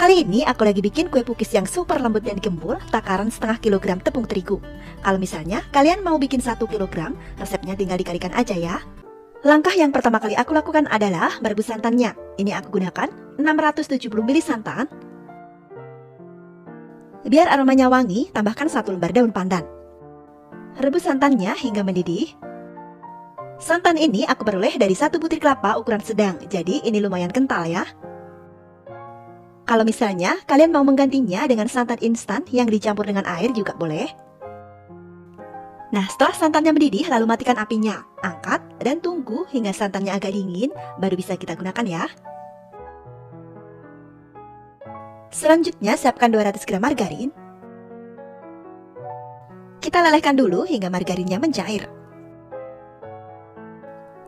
Kali ini aku lagi bikin kue pukis yang super lembut dan gembul, takaran setengah kilogram tepung terigu. Kalau misalnya kalian mau bikin 1 kilogram, resepnya tinggal dikalikan aja ya. Langkah yang pertama kali aku lakukan adalah merebus santannya. Ini aku gunakan 670 ml santan. Biar aromanya wangi, tambahkan 1 lembar daun pandan. Rebus santannya hingga mendidih. Santan ini aku peroleh dari 1 butir kelapa ukuran sedang, jadi ini lumayan kental ya. Kalau misalnya kalian mau menggantinya dengan santan instan yang dicampur dengan air juga boleh. Nah, setelah santannya mendidih, lalu matikan apinya. Angkat dan tunggu hingga santannya agak dingin, baru bisa kita gunakan ya. Selanjutnya, siapkan 200 gram margarin. Kita lelehkan dulu hingga margarinnya mencair.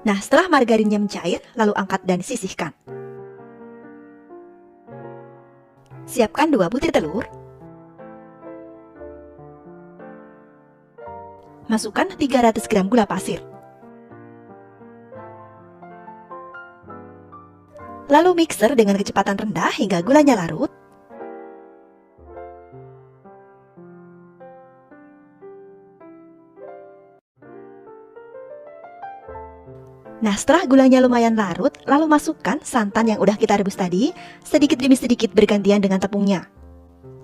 Nah, setelah margarinnya mencair, lalu angkat dan sisihkan. Siapkan 2 butir telur. Masukkan 300 gram gula pasir. Lalu mixer dengan kecepatan rendah hingga gulanya larut. Nah, setelah gulanya lumayan larut, lalu masukkan santan yang udah kita rebus tadi, sedikit demi sedikit bergantian dengan tepungnya.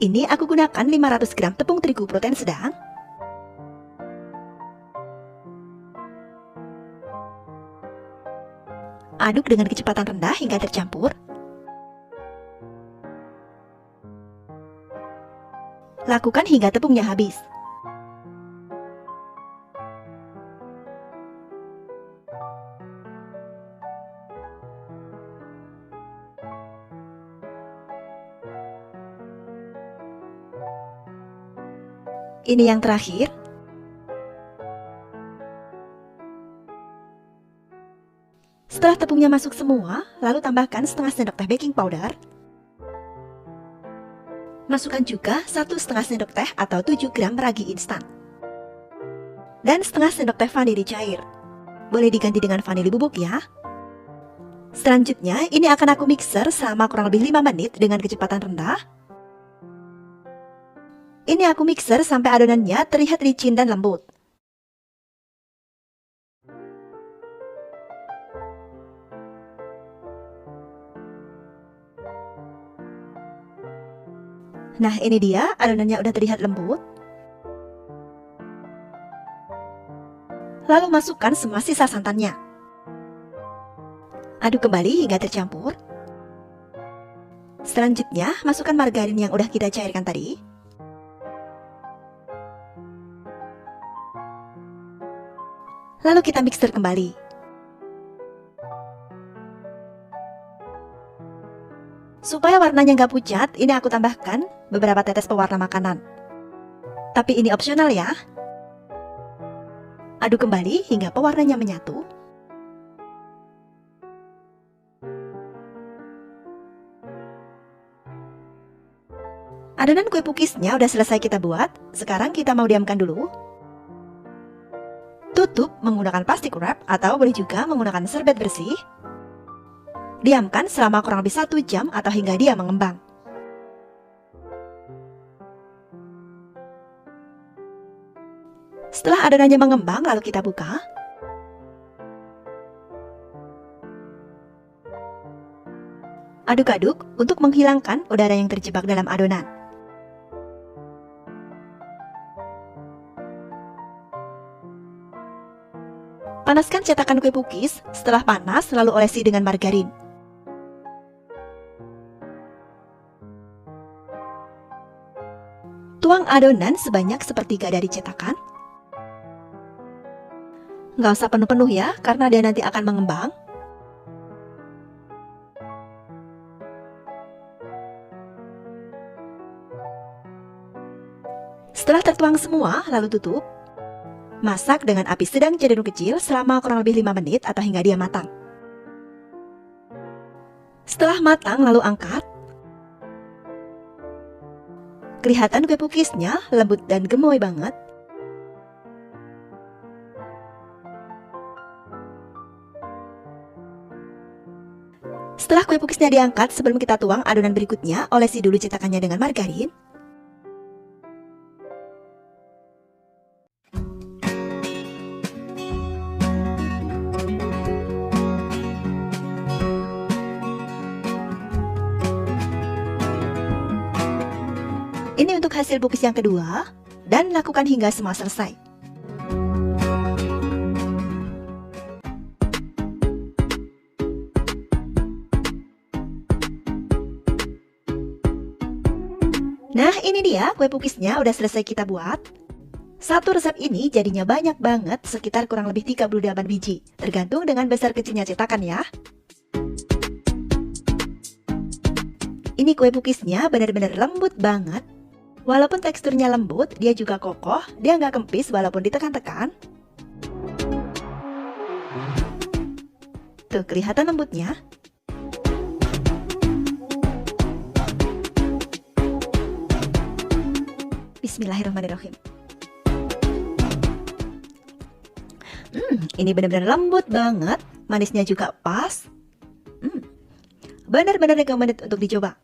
Ini aku gunakan 500 gram tepung terigu protein sedang. Aduk dengan kecepatan rendah hingga tercampur. Lakukan hingga tepungnya habis. Ini yang terakhir. Setelah tepungnya masuk semua, lalu tambahkan setengah sendok teh baking powder. Masukkan juga 1,5 sendok teh atau 7 gram ragi instan. Dan setengah sendok teh vanili cair. Boleh diganti dengan vanili bubuk ya. Selanjutnya, ini akan aku mixer selama kurang lebih 5 menit dengan kecepatan rendah. Ini aku mixer sampai adonannya terlihat licin dan lembut. Nah, ini dia adonannya udah terlihat lembut. Lalu masukkan semua sisa santannya. Aduk kembali hingga tercampur. Selanjutnya, masukkan margarin yang udah kita cairkan tadi. Lalu kita mixer kembali. Supaya warnanya nggak pucat, ini aku tambahkan beberapa tetes pewarna makanan. Tapi ini opsional ya. Aduk kembali hingga pewarnanya menyatu. Adonan kue pukisnya udah selesai kita buat. Sekarang kita mau diamkan dulu. Tutup menggunakan plastik wrap atau boleh juga menggunakan serbet bersih. Diamkan selama kurang lebih 1 jam atau hingga dia mengembang. Setelah adonannya mengembang, lalu kita buka. Aduk-aduk untuk menghilangkan udara yang terjebak dalam adonan. Panaskan cetakan kue pukis, setelah panas lalu olesi dengan margarin. Tuang adonan sebanyak sepertiga dari cetakan. Nggak usah penuh-penuh ya, karena dia nanti akan mengembang. Setelah tertuang semua, lalu tutup. Masak dengan api sedang cenderung kecil selama kurang lebih 5 menit atau hingga dia matang. Setelah matang, lalu angkat. Kelihatan kue pukisnya lembut dan gemoy banget. Setelah kue pukisnya diangkat, sebelum kita tuang adonan berikutnya, olesi dulu cetakannya dengan margarin. Ini untuk hasil pukis yang kedua, dan lakukan hingga semua selesai. Nah, ini dia kue pukisnya udah selesai kita buat. Satu resep ini jadinya banyak banget, sekitar kurang lebih 38 biji, tergantung dengan besar kecilnya cetakan ya. Ini kue pukisnya benar-benar lembut banget. Walaupun teksturnya lembut, dia juga kokoh, dia nggak kempis walaupun ditekan-tekan. Tuh, kelihatan lembutnya. Bismillahirrahmanirrahim. Ini benar-benar lembut banget, manisnya juga pas. Benar-benar recommended untuk dicoba.